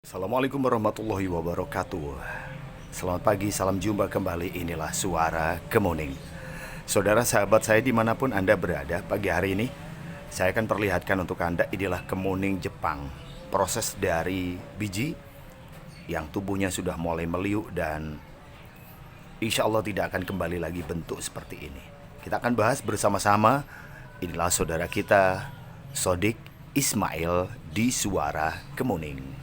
Assalamualaikum warahmatullahi wabarakatuh. Selamat pagi, salam jumpa kembali. Inilah Suara Kemuning. Saudara sahabat saya dimanapun Anda berada, pagi hari ini saya akan perlihatkan untuk Anda inilah kemuning Jepang. Proses dari biji yang tubuhnya sudah mulai meliuk dan insya Allah tidak akan kembali lagi bentuk seperti ini. Kita akan bahas bersama-sama. Inilah saudara kita Sodik Ismail di Suara Kemuning.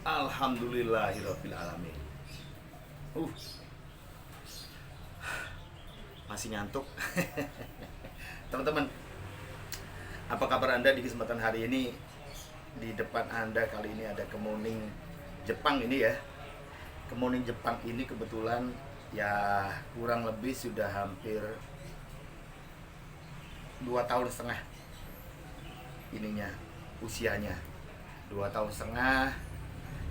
Alhamdulillahirabbil alamin. Masih ngantuk. Teman-teman, apa kabar Anda di kesempatan hari ini? Di depan Anda kali ini ada kemuning Jepang ini ya. Kemuning Jepang ini kebetulan ya kurang lebih sudah hampir 2,5 tahun ininya, usianya 2,5 tahun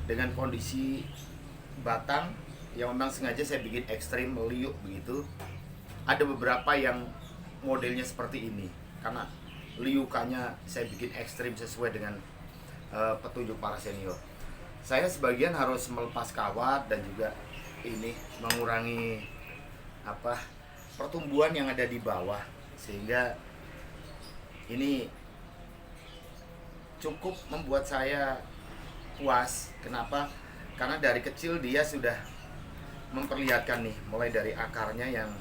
dengan kondisi batang yang memang sengaja saya bikin ekstrim meliuk begitu. Ada beberapa yang modelnya seperti ini karena liukannya saya bikin ekstrim sesuai dengan petunjuk para senior. Saya sebagian harus melepas kawat dan juga ini mengurangi pertumbuhan yang ada di bawah, sehingga ini cukup membuat saya puas. Kenapa? Karena dari kecil dia sudah memperlihatkan nih, mulai dari akarnya yang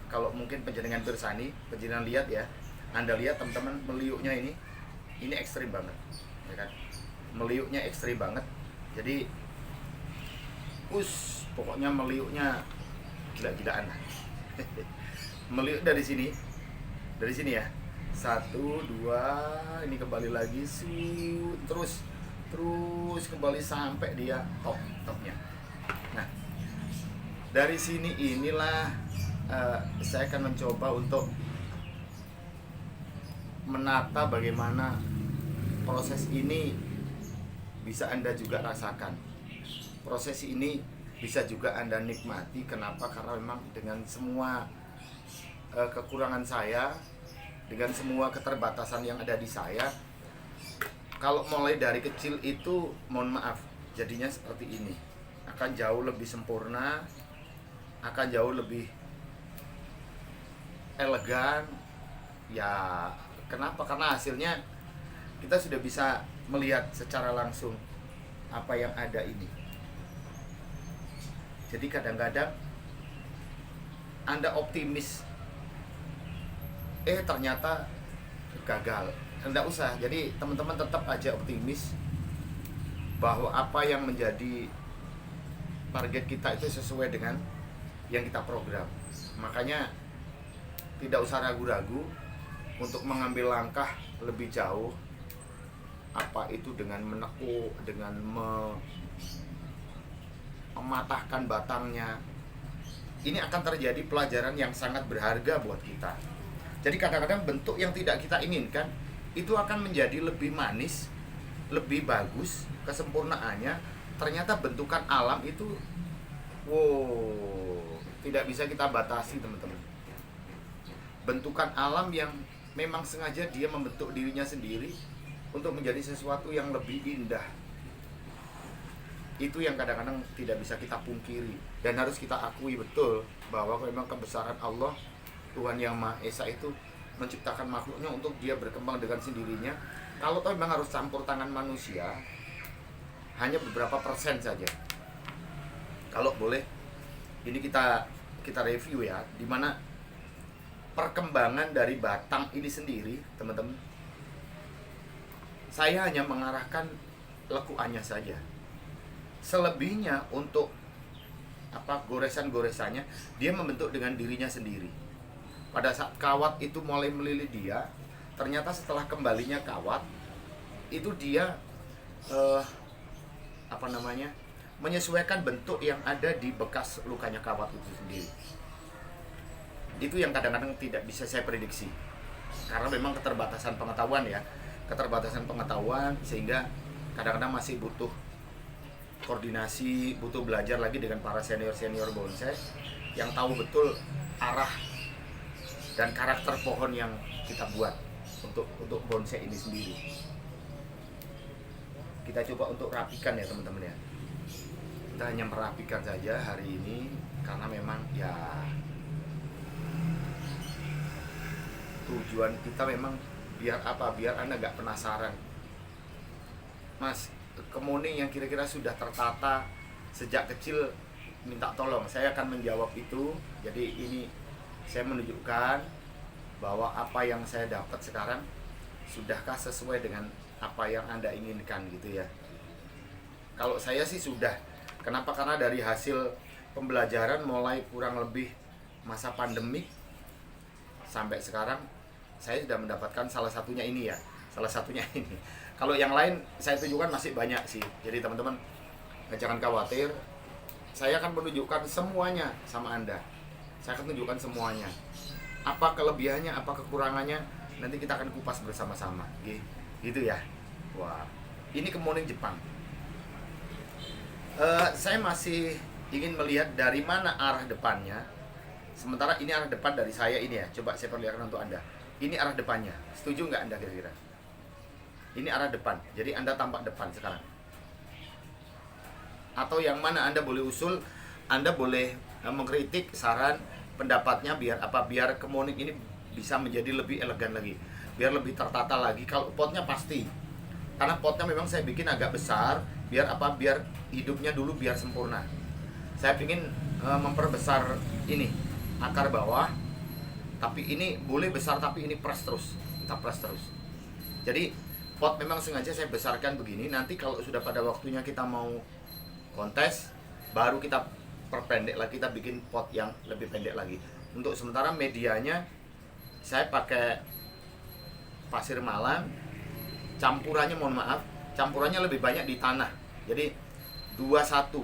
kalau mungkin penjenengan bersani, penjenengan lihat ya, Anda lihat teman-teman meliuknya ini ekstrim banget, ya kan? Meliuknya ekstrim banget. Jadi pokoknya meliuknya gila-gilaan. Meliuk dari sini ya. 1, 2, ini kembali lagi, terus kembali sampai dia topnya. Nah, dari sini inilah saya akan mencoba untuk menata bagaimana proses ini bisa Anda juga rasakan. Proses ini bisa juga Anda nikmati. Kenapa? Karena memang dengan semua kekurangan saya, dengan semua keterbatasan yang ada di saya, kalau mulai dari kecil itu, mohon maaf, jadinya seperti ini. Akan jauh lebih sempurna, akan jauh lebih elegan. Ya, kenapa? Karena hasilnya kita sudah bisa melihat secara langsung apa yang ada ini. Jadi kadang-kadang Anda optimis, ternyata gagal. Tidak usah. Jadi teman-teman tetap aja optimis bahwa apa yang menjadi target kita itu sesuai dengan yang kita program. Makanya tidak usah ragu-ragu untuk mengambil langkah lebih jauh, apa itu dengan menekuk, dengan mematahkan batangnya. Ini akan terjadi pelajaran yang sangat berharga buat kita. Jadi kadang-kadang bentuk yang tidak kita inginkan itu akan menjadi lebih manis, lebih bagus, kesempurnaannya. Ternyata bentukan alam itu tidak bisa kita batasi, teman-teman. Bentukan alam yang memang sengaja dia membentuk dirinya sendiri untuk menjadi sesuatu yang lebih indah. Itu yang kadang-kadang tidak bisa kita pungkiri dan harus kita akui betul bahwa memang kebesaran Allah, Tuhan Yang Maha Esa itu menciptakan makhluknya untuk dia berkembang dengan sendirinya. Kalau toh memang harus campur tangan manusia, hanya beberapa persen saja. Kalau boleh, ini kita review ya, dimana perkembangan dari batang ini sendiri, teman-teman. Saya hanya mengarahkan lekuannya saja. Selebihnya untuk goresan-goresannya dia membentuk dengan dirinya sendiri. Pada saat kawat itu mulai melilit dia, ternyata setelah kembalinya kawat itu dia menyesuaikan bentuk yang ada di bekas lukanya kawat itu sendiri. Itu yang kadang-kadang tidak bisa saya prediksi karena memang keterbatasan pengetahuan sehingga kadang-kadang masih butuh koordinasi, butuh belajar lagi dengan para senior bonsai yang tahu betul arah dan karakter pohon yang kita buat untuk bonsai ini sendiri. Kita coba untuk rapikan ya teman-teman ya. Kita hanya merapikan saja hari ini karena memang ya tujuan kita memang biar apa? Biar Anda nggak penasaran, Mas, kemuning yang kira-kira sudah tertata sejak kecil minta tolong. Saya akan menjawab itu. Jadi ini saya menunjukkan bahwa apa yang saya dapat sekarang sudahkah sesuai dengan apa yang Anda inginkan gitu ya. Kalau saya sih sudah. Kenapa? Karena dari hasil pembelajaran mulai kurang lebih masa pandemik sampai sekarang saya sudah mendapatkan salah satunya ini ya. Salah satunya ini. Kalau yang lain saya tunjukkan masih banyak sih. Jadi teman-teman jangan khawatir. Saya akan menunjukkan semuanya sama Anda. Saya akan tunjukkan semuanya. Apa kelebihannya, apa kekurangannya, nanti kita akan kupas bersama-sama. Gitu ya. Wah, ini kemuning Jepang. Saya masih ingin melihat dari mana arah depannya. Sementara ini arah depan dari saya ini ya. Coba saya perlihatkan untuk Anda. Ini arah depannya. Setuju nggak Anda kira-kira? Ini arah depan. Jadi Anda tampak depan sekarang. Atau yang mana Anda boleh usul, Anda boleh mengkritik, saran, pendapatnya biar apa? Biar kemuning ini bisa menjadi lebih elegan lagi, biar lebih tertata lagi. Kalau potnya pasti, karena potnya memang saya bikin agak besar, biar apa? Biar hidupnya dulu biar sempurna. Saya ingin memperbesar ini akar bawah, tapi ini boleh besar, tapi ini press terus, kita press terus. Jadi pot memang sengaja saya besarkan begini. Nanti kalau sudah pada waktunya kita mau kontes, baru kita perpendek lagi, kita bikin pot yang lebih pendek lagi. Untuk sementara medianya saya pakai pasir malam, campurannya mohon maaf, campurannya lebih banyak di tanah. Jadi 21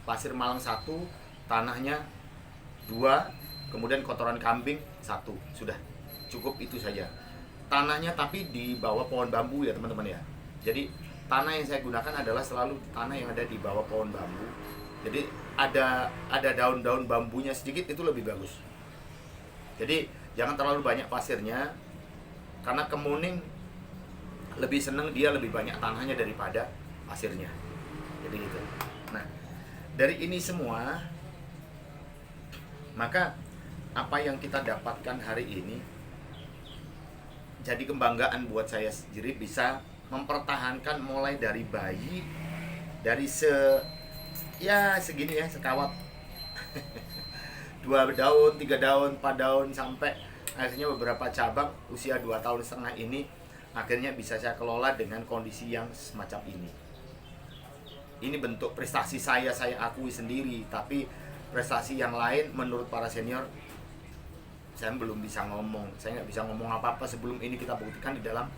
pasir malam 1, tanahnya 2, kemudian kotoran kambing 1, sudah cukup itu saja. Tanahnya tapi di bawah pohon bambu ya teman-teman ya. Jadi tanah yang saya gunakan adalah selalu tanah yang ada di bawah pohon bambu. Jadi ada daun-daun bambunya sedikit, itu lebih bagus. Jadi jangan terlalu banyak pasirnya, karena kemuning lebih seneng dia lebih banyak tanahnya daripada pasirnya. Jadi gitu. Nah, dari ini semua, maka apa yang kita dapatkan hari ini jadi kebanggaan buat saya sendiri, bisa mempertahankan mulai dari bayi, dari segini ya, sekawat 2 daun, 3 daun, 4 daun, sampai akhirnya beberapa cabang usia 2,5 tahun ini akhirnya bisa saya kelola dengan kondisi yang semacam ini. Ini bentuk prestasi saya akui sendiri, tapi prestasi yang lain menurut para senior saya belum bisa ngomong. Saya nggak bisa ngomong apa-apa sebelum ini kita buktikan di dalam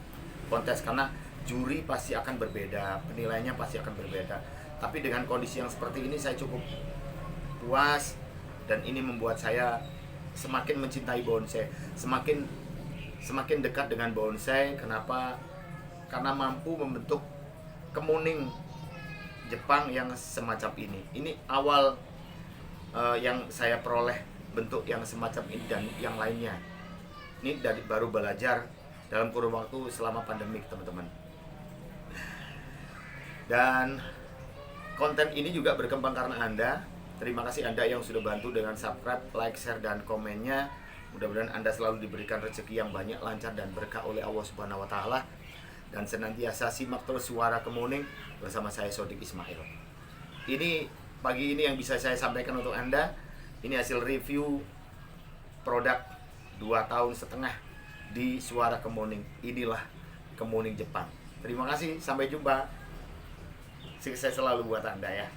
kontes, karena juri pasti akan berbeda, penilaiannya pasti akan berbeda. Tapi dengan kondisi yang seperti ini saya cukup puas, dan ini membuat saya semakin mencintai bonsai, semakin dekat dengan bonsai. Kenapa? Karena mampu membentuk kemuning Jepang yang semacam ini. Ini awal yang saya peroleh bentuk yang semacam ini dan yang lainnya. Ini baru belajar dalam kurun waktu selama pandemik teman-teman. Dan konten ini juga berkembang karena Anda. Terima kasih Anda yang sudah bantu dengan subscribe, like, share, dan komennya. Mudah-mudahan Anda selalu diberikan rezeki yang banyak, lancar, dan berkah oleh Allah Subhanahu wa Ta'ala. Dan senantiasa simak terus Suara Kemuning bersama saya, Sodik Ismail. Ini pagi ini yang bisa saya sampaikan untuk Anda. Ini hasil review produk 2,5 tahun di Suara Kemuning. Inilah kemuning Jepang. Terima kasih, sampai jumpa. Sukses selalu buat Anda ya.